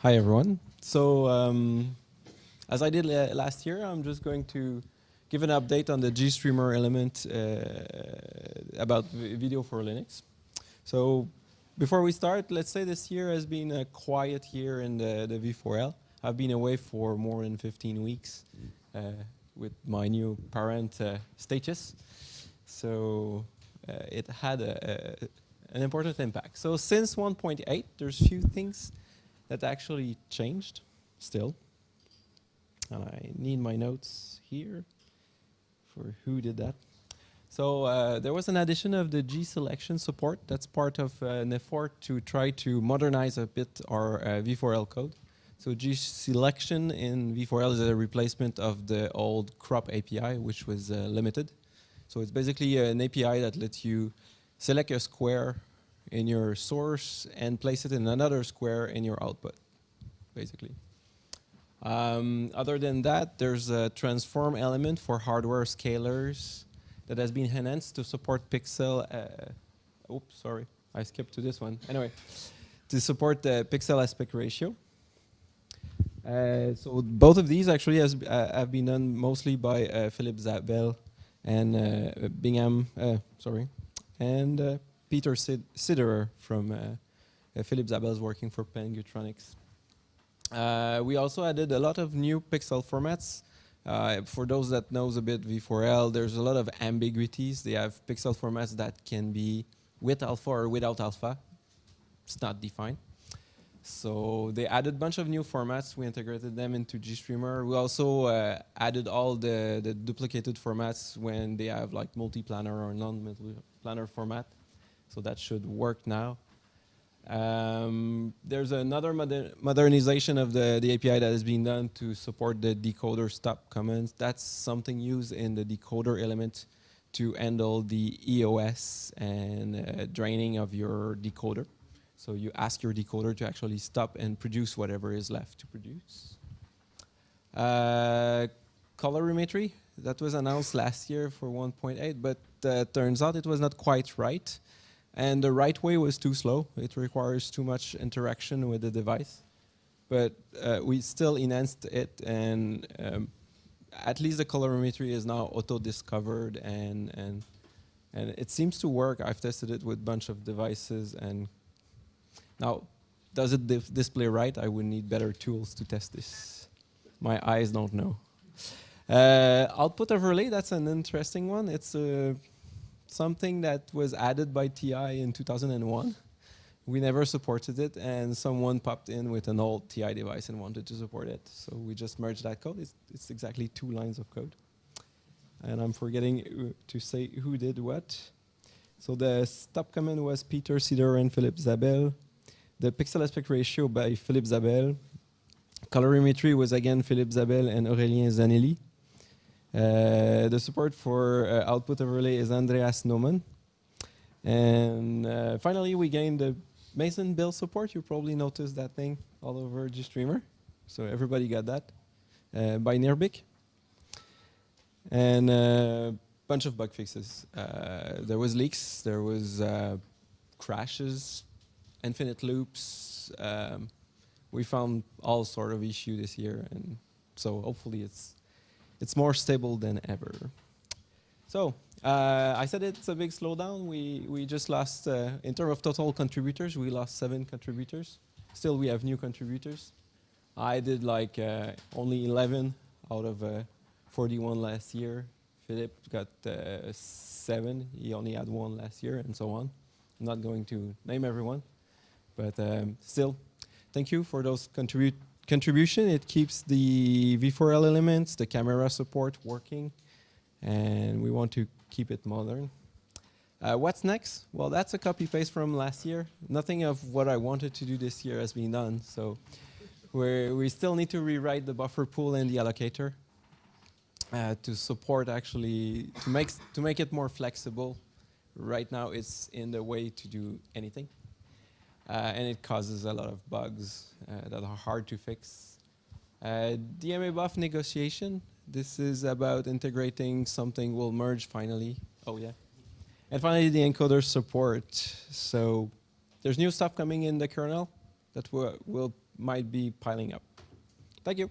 Hi everyone. So as I did last year, I'm just going to give an update on the GStreamer element about Video4Linux. So before we start, let's say this year has been a quiet year in the V4L. I've been away for more than 15 weeks with my new parent status. So it had an important impact. So since 1.8, there's few things that actually changed still. And I need my notes here for who did that. So there was an addition of the G selection support. That's part of an effort to try to modernize a bit our V4L code. So G selection in V4L is a replacement of the old crop API, which was limited. So it's basically an API that lets you select a square in your source and place it in another square in your output, basically. Other than that, there's a transform element for hardware scalars that has been enhanced to support pixel. Oops, sorry, I skipped to this one. Anyway, to support the pixel aspect ratio. So both of these actually have been done mostly by Philip Zabel and Bingham, and Peter Siderer from Philip Zabel is working for Pengutronics. We also added a lot of new pixel formats. For those that knows a bit V4L, there's a lot of ambiguities. They have pixel formats that can be with alpha or without alpha. It's not defined. So they added a bunch of new formats. We integrated them into GStreamer. We also added all the duplicated formats when they have like multi-planar or non-multi-planar format. So that should work now. There's another modernization of the API that has been done to support the decoder stop commands. That's something used in the decoder element to handle the EOS and draining of your decoder. So you ask your decoder to actually stop and produce whatever is left to produce. Colorimetry, that was announced last year for 1.8, but turns out it was not quite right. And the right way was too slow. It requires too much interaction with the device. But we still enhanced it, and at least the colorimetry is now auto-discovered, and it seems to work. I've tested it with a bunch of devices, and now, does it display right? I would need better tools to test this. My eyes don't know. Output overlay, that's an interesting one. It's something that was added by TI in 2001. We never supported it, and someone popped in with an old TI device and wanted to support it. So we just merged that code. It's exactly 2 lines of code. And I'm forgetting to say who did what. So the stop command was Peter Sider and Philip Zabel. The pixel aspect ratio by Philip Zabel. Colorimetry was again Philip Zabel and Aurélien Zanelli. The support for output overlay is Andreas Naumann. And finally, we gained the Mason build support. You probably noticed that thing all over GStreamer. So everybody got that by Nirbik. And a bunch of bug fixes. There was leaks, there was crashes, infinite loops. We found all sort of issue this year, and so hopefully it's more stable than ever. So I said it's a big slowdown. We just lost, in terms of total contributors, we lost 7 contributors. Still, we have new contributors. I did like only 11 out of 41 last year. Philip got 7. He only had 1 last year, and so on. I'm not going to name everyone, but still, thank you for those contribution. It keeps the V4L elements, the camera support working, and we want to keep it modern. What's next? Well, that's a copy-paste from last year. Nothing of what I wanted to do this year has been done, so we still need to rewrite the buffer pool and the allocator to support actually, to make it more flexible. Right now, it's in the way to do anything. And it causes a lot of bugs that are hard to fix. DMA buff negotiation. This is about integrating something we'll merge finally. Oh yeah. And finally, the encoder support. So there's new stuff coming in the kernel. that might be piling up. Thank you.